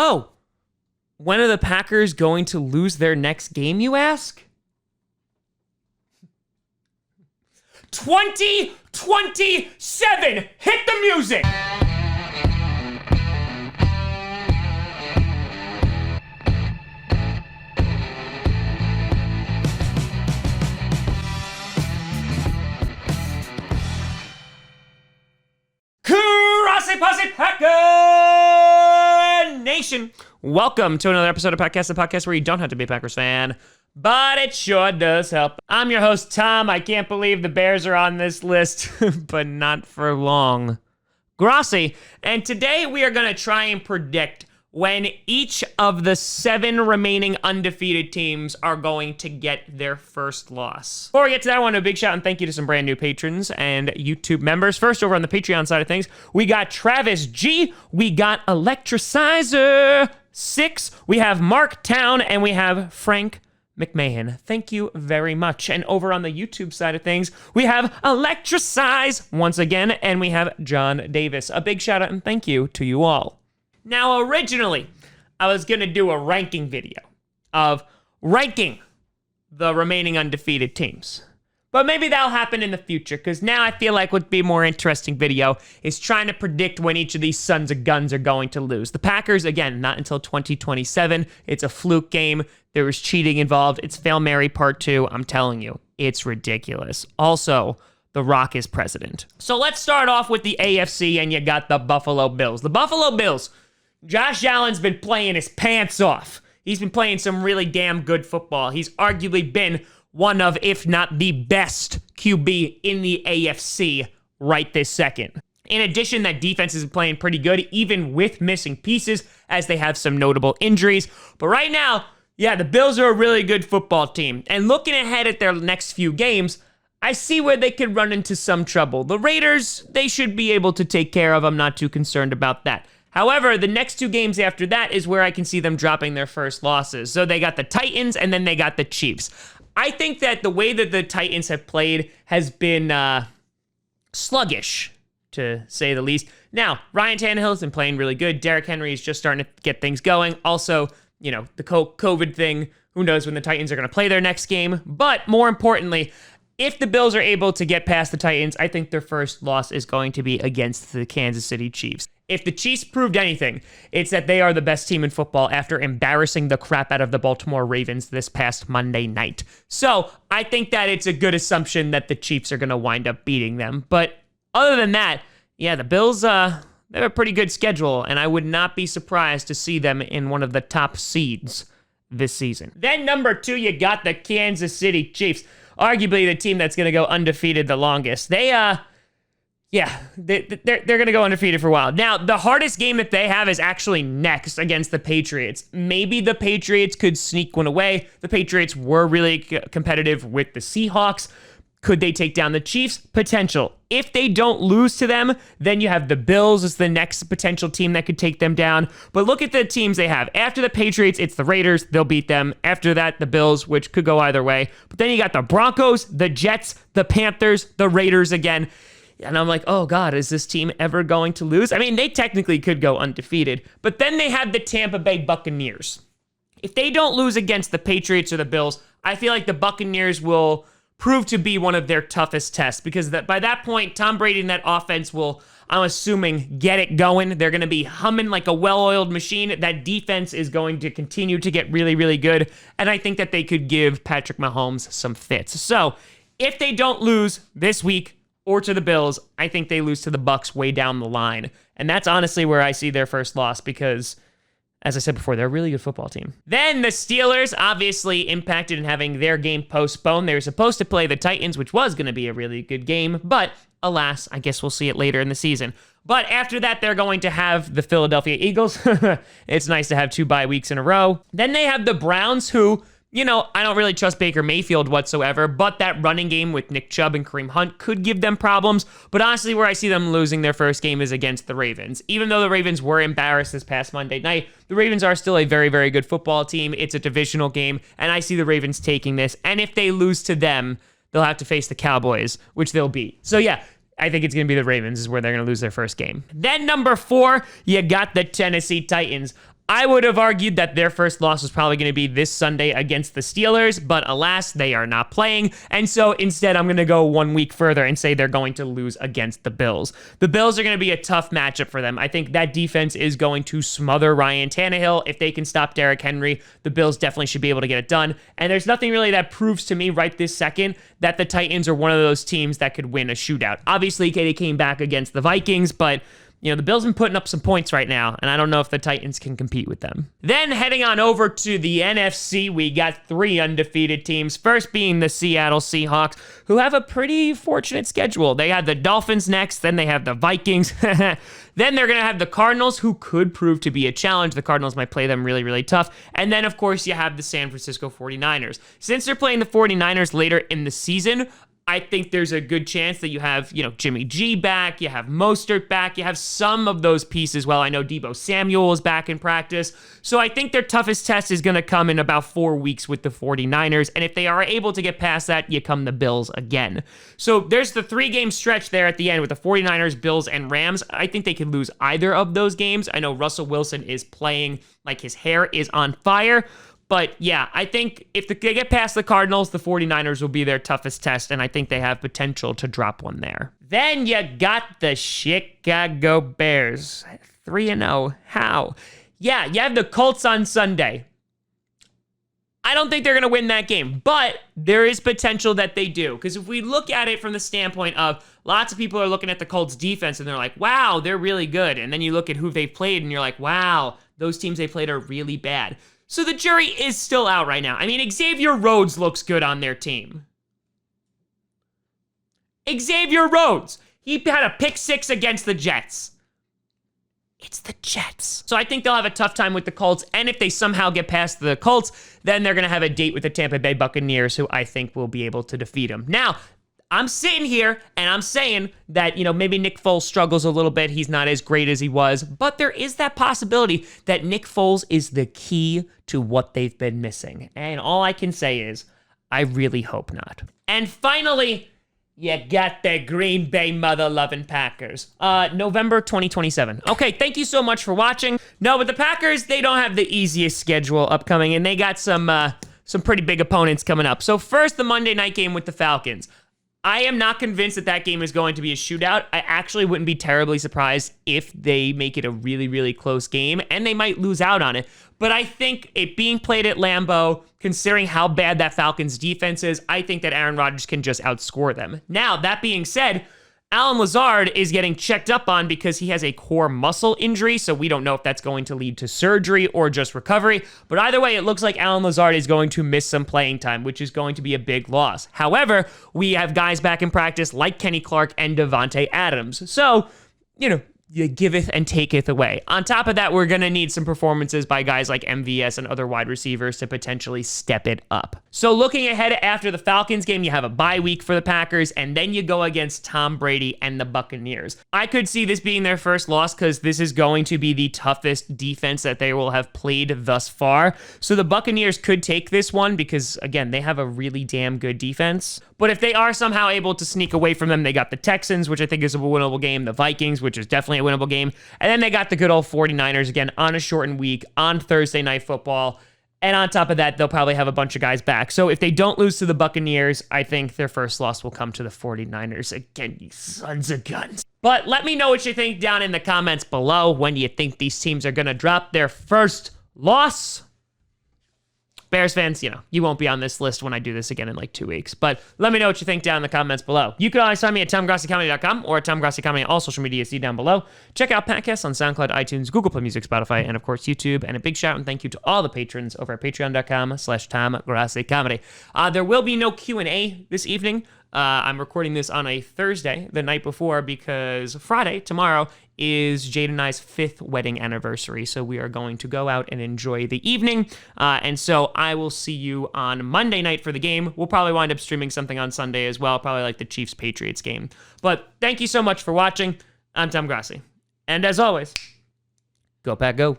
Oh, when are the Packers going to lose their next game, you ask? 2027! Hit the music! Grossi Packer Nation! Welcome to another episode of Podcast, the podcast where you don't have to be a Packers fan, but it sure does help. I'm your host, Tom. I can't believe the Bears are on this list, but not for long. Grossi, and today we are going to try and predict when each of the 7 remaining undefeated teams are going to get their first loss. Before we get to that, I want to do a big shout and thank you to some brand new patrons and YouTube members. First, over on the Patreon side of things, we got Travis G, we got Electricizer 6, we have Mark Town, and we have Frank McMahon. Thank you very much. And over on the YouTube side of things, we have Electricize once again, and we have John Davis. A big shout out and thank you to you all. Now, originally, I was going to do a ranking video of ranking the remaining undefeated teams. But maybe that'll happen in the future, because now I feel like what'd be a more interesting video is trying to predict when each of these sons of guns are going to lose. The Packers, again, not until 2027. It's a fluke game. There was cheating involved. It's Fail Mary Part 2. I'm telling you, it's ridiculous. Also, The Rock is president. So let's start off with the AFC, and you got the Buffalo Bills. The Buffalo Bills, Josh Allen's been playing his pants off. He's been playing some really damn good football. He's arguably been one of, if not the best QB in the AFC right this second. In addition, that defense is playing pretty good, even with missing pieces, as they have some notable injuries. But right now, yeah, the Bills are a really good football team. And looking ahead at their next few games, I see where they could run into some trouble. The Raiders, they should be able to take care of. I'm not too concerned about that. However, the next 2 games after that is where I can see them dropping their first losses. So they got the Titans, and then they got the Chiefs. I think that the way that the Titans have played has been sluggish, to say the least. Now, Ryan Tannehill has been playing really good. Derrick Henry is just starting to get things going. Also, you know, the COVID thing, who knows when the Titans are going to play their next game. But more importantly, if the Bills are able to get past the Titans, I think their first loss is going to be against the Kansas City Chiefs. If the Chiefs proved anything, it's that they are the best team in football after embarrassing the crap out of the Baltimore Ravens this past Monday night. So I think that it's a good assumption that the Chiefs are going to wind up beating them. But other than that, yeah, the Bills, they have a pretty good schedule, and I would not be surprised to see them in one of the top seeds this season. Then number 2, you got the Kansas City Chiefs. Arguably the team that's going to go undefeated the longest. They're going to go undefeated for a while. Now, the hardest game that they have is actually next against the Patriots. Maybe the Patriots could sneak one away. The Patriots were really competitive with the Seahawks. Could they take down the Chiefs? Potential. If they don't lose to them, then you have the Bills as the next potential team that could take them down. But look at the teams they have. After the Patriots, it's the Raiders. They'll beat them. After that, the Bills, which could go either way. But then you got the Broncos, the Jets, the Panthers, the Raiders again. And I'm like, oh God, is this team ever going to lose? I mean, they technically could go undefeated. But then they have the Tampa Bay Buccaneers. If they don't lose against the Patriots or the Bills, I feel like the Buccaneers will prove to be one of their toughest tests, because by that point, Tom Brady and that offense will, I'm assuming, get it going. They're going to be humming like a well-oiled machine. That defense is going to continue to get really, really good, and I think that they could give Patrick Mahomes some fits. So if they don't lose this week or to the Bills, I think they lose to the Bucs way down the line, and that's honestly where I see their first loss, because as I said before, they're a really good football team. Then the Steelers, obviously impacted in having their game postponed. They were supposed to play the Titans, which was going to be a really good game, but alas, I guess we'll see it later in the season. But after that, they're going to have the Philadelphia Eagles. It's nice to have 2 bye weeks in a row. Then they have the Browns, who, you know, I don't really trust Baker Mayfield whatsoever, but that running game with Nick Chubb and Kareem Hunt could give them problems. But honestly, where I see them losing their first game is against the Ravens. Even though the Ravens were embarrassed this past Monday night, the Ravens are still a very, very good football team. It's a divisional game, and I see the Ravens taking this. And if they lose to them, they'll have to face the Cowboys, which they'll beat. So yeah, I think it's going to be the Ravens is where they're going to lose their first game. Then number 4, you got the Tennessee Titans. I would have argued that their first loss was probably going to be this Sunday against the Steelers, but alas, they are not playing. And so instead, I'm going to go 1 week further and say they're going to lose against the Bills. The Bills are going to be a tough matchup for them. I think that defense is going to smother Ryan Tannehill. If they can stop Derrick Henry, the Bills definitely should be able to get it done. And there's nothing really that proves to me right this second that the Titans are one of those teams that could win a shootout. Obviously, they came back against the Vikings, but the Bills have been putting up some points right now, and I don't know if the Titans can compete with them. Then heading on over to the NFC, we got 3 undefeated teams. First being the Seattle Seahawks, who have a pretty fortunate schedule. They have the Dolphins next, then they have the Vikings. Then they're going to have the Cardinals, who could prove to be a challenge. The Cardinals might play them really, really tough. And then, of course, you have the San Francisco 49ers. Since they're playing the 49ers later in the season, I think there's a good chance that you have, Jimmy G back, you have Mostert back, you have some of those pieces. Well, I know Deebo Samuel is back in practice. So I think their toughest test is going to come in about 4 weeks with the 49ers. And if they are able to get past that, you come the Bills again. So there's the 3-game stretch there at the end with the 49ers, Bills, and Rams. I think they could lose either of those games. I know Russell Wilson is playing like his hair is on fire. But yeah, I think if they get past the Cardinals, the 49ers will be their toughest test, and I think they have potential to drop one there. Then you got the Chicago Bears. 3-0. How? Yeah, you have the Colts on Sunday. I don't think they're going to win that game, but there is potential that they do. Because if we look at it from the standpoint of lots of people are looking at the Colts defense and they're like, wow, they're really good. And then you look at who they've played and you're like, wow, those teams they played are really bad. So the jury is still out right now. I mean, Xavier Rhodes looks good on their team. Xavier Rhodes. He had a pick 6 against the Jets. It's the Jets. So I think they'll have a tough time with the Colts. And if they somehow get past the Colts, then they're going to have a date with the Tampa Bay Buccaneers, who I think will be able to defeat them. Now, I'm sitting here and I'm saying that, maybe Nick Foles struggles a little bit. He's not as great as he was, but there is that possibility that Nick Foles is the key to what they've been missing. And all I can say is, I really hope not. And finally, you got the Green Bay mother-loving Packers. November 2027. Okay, thank you so much for watching. No, but the Packers, they don't have the easiest schedule upcoming, and they got some pretty big opponents coming up. So first, the Monday night game with the Falcons. I am not convinced that that game is going to be a shootout. I actually wouldn't be terribly surprised if they make it a really, really close game, and they might lose out on it. But I think it being played at Lambeau, considering how bad that Falcons defense is, I think that Aaron Rodgers can just outscore them. Now, that being said, Alan Lazard is getting checked up on because he has a core muscle injury, so we don't know if that's going to lead to surgery or just recovery. But either way, it looks like Alan Lazard is going to miss some playing time, which is going to be a big loss. However, we have guys back in practice like Kenny Clark and Devontae Adams. So, you giveth and taketh away. On top of that, we're going to need some performances by guys like MVS and other wide receivers to potentially step it up. So looking ahead after the Falcons game, you have a bye week for the Packers, and then you go against Tom Brady and the Buccaneers. I could see this being their first loss because this is going to be the toughest defense that they will have played thus far. So the Buccaneers could take this one because, again, they have a really damn good defense. But if they are somehow able to sneak away from them, they got the Texans, which I think is a winnable game, the Vikings, which is definitely a winnable game, and then they got the good old 49ers again on a shortened week on Thursday Night Football. And on top of that, they'll probably have a bunch of guys back. So if they don't lose to the Buccaneers, I think their first loss will come to the 49ers. Again, you sons of guns. But let me know what you think down in the comments below. When do you think these teams are going to drop their first loss? Bears fans, you won't be on this list when I do this again in like 2 weeks. But let me know what you think down in the comments below. You can always find me at TomGrossiComedy.com or at TomGrossiComedy on all social media. See down below. Check out podcasts on SoundCloud, iTunes, Google Play Music, Spotify, and of course YouTube. And a big shout and thank you to all the patrons over at patreon.com/TomGrossiComedy. There will be no Q&A this evening. I'm recording this on a Thursday, the night before, because Friday, tomorrow, is Jade and I's 5th wedding anniversary. So we are going to go out and enjoy the evening. And so I will see you on Monday night for the game. We'll probably wind up streaming something on Sunday as well, probably like the Chiefs-Patriots game. But thank you so much for watching. I'm Tom Grossi. And as always, go Pack Go.